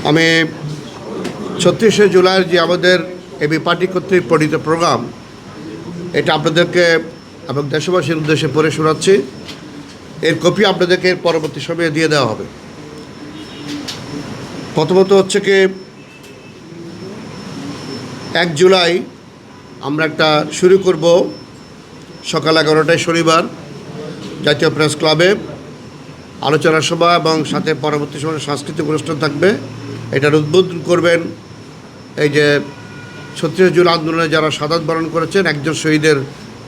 আমি ৩৬শে জুলাইয়ের যে আমাদের এবি পার্টি কর্তৃক প্রণীত প্রোগ্রাম, এটা আপনাদেরকে এবং দেশবাসীর উদ্দেশ্যে পড়ে শোনাচ্ছি। এর কপি আপনাদেরকে পরবর্তী সময়ে দিয়ে দেওয়া হবে। প্রথমত হচ্ছে কি, ১ জুলাই আমরা একটা শুরু করব সকাল ১১টায় শনিবার জাতীয় প্রেস ক্লাবে আলোচনা সভা এবং সাথে পরবর্তী সময়ে সাংস্কৃতিক অনুষ্ঠান থাকবে। এটার উদ্বোধন করবেন এই যে ৩৬ জুলাই আন্দোলনে যারা শাহাদাত বরণ করেছেন একজন শহীদের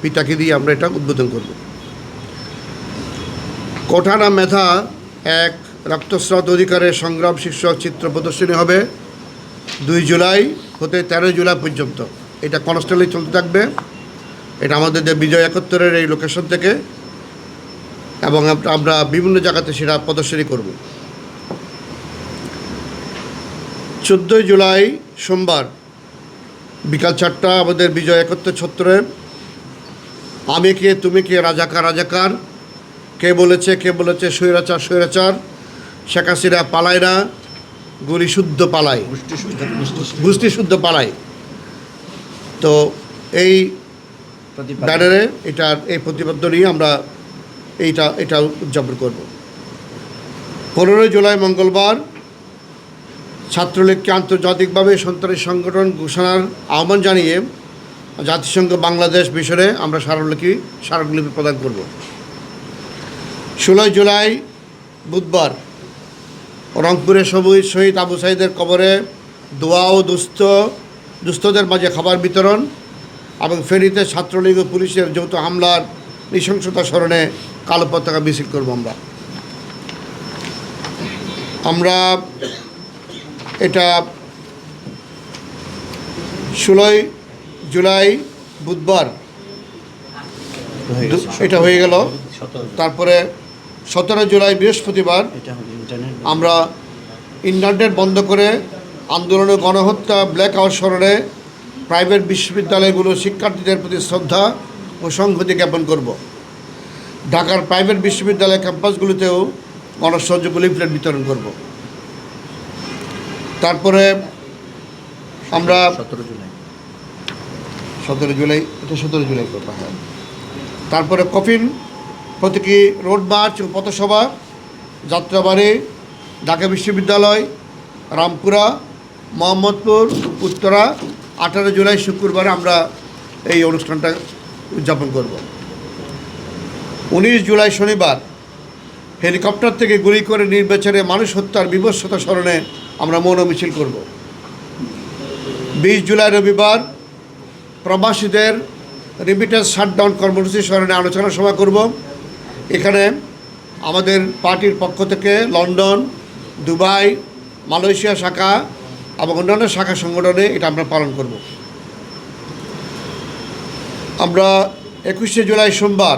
পিতাকে দিয়ে আমরা এটা উদ্বোধন করব। কোঠা না মেধা এক রক্তস্রোত অধিকারের সংগ্রাম শীর্ষক চিত্র প্রদর্শনী হবে ২ জুলাই হতে ১৩ জুলাই পর্যন্ত। এটা কনস্টেলেই চলতে থাকবে। এটা আমাদের যে বিজয় ৭১-এর এই লোকেশন থেকে, এবং আমরা বিভিন্ন জায়গাতে সেটা প্রদর্শনী করব। ১৪ জুলাই সোমবার বিকাল ৪টা আমাদের বিজয় ৭১ ছত্রে আমি কে তুমি কে রাজাকার রাজাকার, কে বলেছে স্বৈরাচার স্বৈরাচার, শেখ হাসিনা পালায় না, গুলি শুদ্ধ পালায়, গোষ্ঠী শুদ্ধ পালায়। তো এই ব্যানারে এই প্রতিপাদ্য নিয়ে আমরা এটা উদযাপন করব। ১৫ জুলাই মঙ্গলবার ছাত্রলীগকে আন্তর্জাতিকভাবে সন্ত্রাসী সংগঠন ঘোষণার আহ্বান জানিয়ে জাতিসংঘ বাংলাদেশ মিশনে আমরা স্মারকলিপি প্রদান করব। ১৬ জুলাই বুধবার রংপুরে শহীদ আবু সাঈদের কবরে দোয়া ও দুস্থদের মাঝে খাবার বিতরণ এবং ফেনীতে ছাত্রলীগ ও পুলিশের যৌথ হামলার নৃশংসতা স্মরণে কালো পতাকা মিছিল করব। আমরা এটা ১৬ জুলাই বুধবার এটা হয়ে গেল। তারপরে ১৭ জুলাই বৃহস্পতিবার আমরা ইন্টারনেট বন্ধ করে আন্দোলন ও গণহত্যা ব্ল্যাক আউট স্মরণে প্রাইভেট বিশ্ববিদ্যালয়গুলোর শিক্ষার্থীদের প্রতি শ্রদ্ধা ও সংহতি জ্ঞাপন করব। ঢাকার প্রাইভেট বিশ্ববিদ্যালয় ক্যাম্পাসগুলিতেও গণসংযোগ লিফলেট বিতরণ করব। তারপরে আমরা 17 জুলাই কথা হয়। তারপরে কফিন প্রতীকী রোড মার্চ ও পথসভা যাত্রাবাড়ি, ঢাকা বিশ্ববিদ্যালয়, রামপুরা, মোহাম্মদপুর, উত্তরা। 18 জুলাই শুক্রবার আমরা এই অনুষ্ঠানটা উদযাপন করব। 19 জুলাই শনিবার হেলিকপ্টার থেকে গুলি করে নির্বিচারে মানুষ হত্যার বিভৎসতা স্মরণে আমরা মৌন মিছিল করব। 20 জুলাই রবিবার প্রবাসীদের রিমিটেন্স শাটডাউন কর্মসূচি স্মরণে আলোচনা সভা করব। এখানে আমাদের পার্টির পক্ষ থেকে লন্ডন, দুবাই, মালয়েশিয়া শাখা এবং অন্যান্য শাখা সংগঠনে এটা আমরা পালন করব। আমরা 21শে জুলাই সোমবার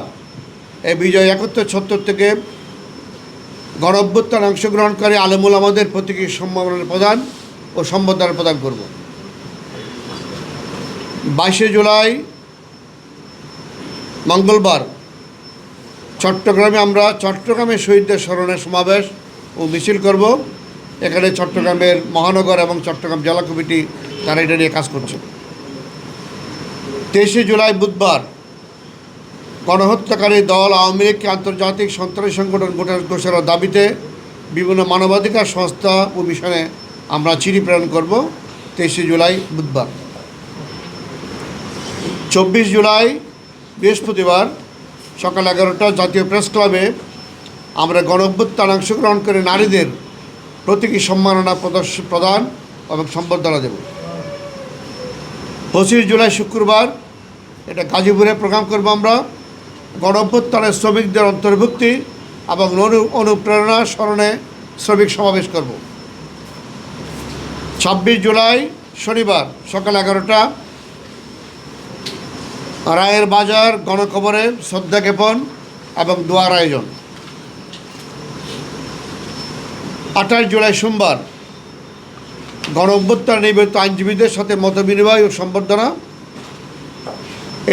এই বিজয় ৭১ ছত্তর থেকে গণ অভ্যুত্থানে অংশগ্রহণকারী আলেমুল আমাদের প্রতীকী সম্মাননা প্রদান ও সম্বর্ধনা প্রদান করব। 22শে জুলাই মঙ্গলবার চট্টগ্রামে আমরা চট্টগ্রামের শহীদদের স্মরণে সমাবেশ ও মিছিল করব। এখানে চট্টগ্রামের মহানগর এবং চট্টগ্রাম জেলা কমিটি তারা এটা নিয়ে কাজ করছে। 23শে জুলাই বুধবার গণহত্যাকারী দল আওয়ামী লীগকে আন্তর্জাতিক সন্ত্রাসী সংগঠন ঘোষণার দাবিতে বিভিন্ন মানবাধিকার সংস্থা ও মিশনে আমরা চিঠি প্রেরণ করব। 23শে জুলাই বুধবার। 24 জুলাই বৃহস্পতিবার সকাল 11টা জাতীয় প্রেস ক্লাবে আমরা গণ অভ্যুত্থানে অংশগ্রহণ করে নারীদের প্রতীকী সম্মাননা প্রদান এবং সম্বর্ধনা দেব। 25 জুলাই শুক্রবার এটা গাজীপুরে প্রোগ্রাম করব। আমরা গণ অভ্যুত্থানের শ্রমিকদের অন্তর্ভুক্তি এবং অনুপ্রেরণা স্মরণে শ্রমিক সমাবেশ করব। 26 জুলাই শনিবার সকাল 11টা রায়ের বাজার গণকবরে শ্রদ্ধা জ্ঞাপন এবং দোয়ার আয়োজন। 28 জুলাই সোমবার গণ অভ্যুত্থানে নিবেদিত আইনজীবীদের সাথে মত বিনিময় ও সম্বর্ধনা।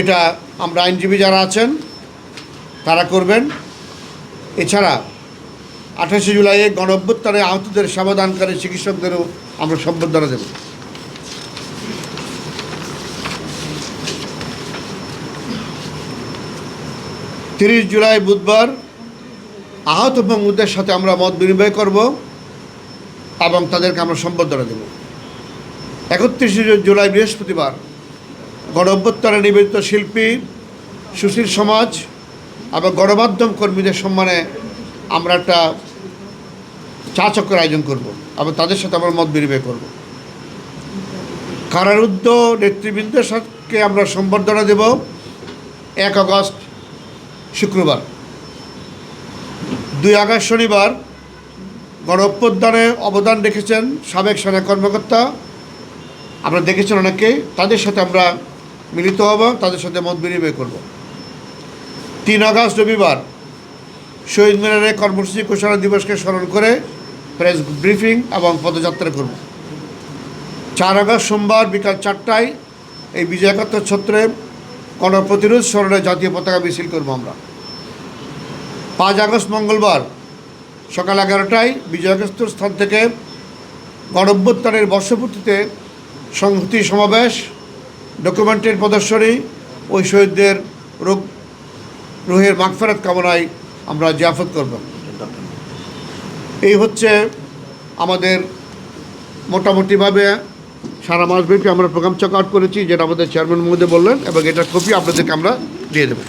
এটা আমরা আইনজীবী যারা আছেন তারা করবেন। এছাড়া 28 জুলাইয়ে গণ অভ্যুত্থানে আহতদের সেবাদানকারী চিকিৎসকদেরও আমরা সম্বর্ধনা দেব। তিরিশ জুলাই বুধবার আহত বঙ্গবন্ধুদের সাথে আমরা মত বিনিময় করব এবং তাদেরকে আমরা সম্বর্ধনা দেব। 31 জুলাই বৃহস্পতিবার গণ অভ্যুত্থানে নিবেদিত শিল্পী, সুশীল সমাজ এবং গণমাধ্যম কর্মীদের সম্মানে আমরা একটা চা চক্রের আয়োজন করব এবং তাদের সাথে আমরা মত বিনিময় করব। কারারুদ্ধ নেতৃবৃন্দের সাথে আমরা সম্বর্ধনা দেব 1 আগস্ট শুক্রবার। 2 আগস্ট শনিবার গণ অভ্যুত্থানে অবদান রেখেছেন সাবেক সেনা কর্মকর্তা, আমরা দেখেছেন অনেকে, তাদের সাথে আমরা মিলিত হব, তাদের সাথে মত বিনিময় করব। 3 আগস্ট রবিবার শহীদ মিনারে কর্মসূচি ঘোষণা দিবসকে স্মরণ করে প্রেস ব্রিফিং এবং পদযাত্রা করব। 4 আগস্ট সোমবার বিকাল 4টায় এই বিজয় একাত্তর ছত্রে গণপ্রতিরোধ স্মরণে জাতীয় পতাকা মিছিল করব আমরা। 5 আগস্ট মঙ্গলবার সকাল 11টায় বিজয় একাত্তর স্থান থেকে গণ অভ্যুত্থানের বর্ষপূর্তিতে সংহতি সমাবেশ, ডকুমেন্টের প্রদর্শনী, ওই শহীদদের রুহের মাগফিরাত কামনায় আমরা জিয়াফত করব। এই হচ্ছে আমাদের মোটামুটিভাবে সারা মাসব্যাপী আমরা প্রোগ্রাম চেক আউট করেছি, যেটা আমাদের চেয়ারম্যান মহোদয় বললেন, এবং এটার কপি আপনাদেরকে আমরা দিয়ে দেবো।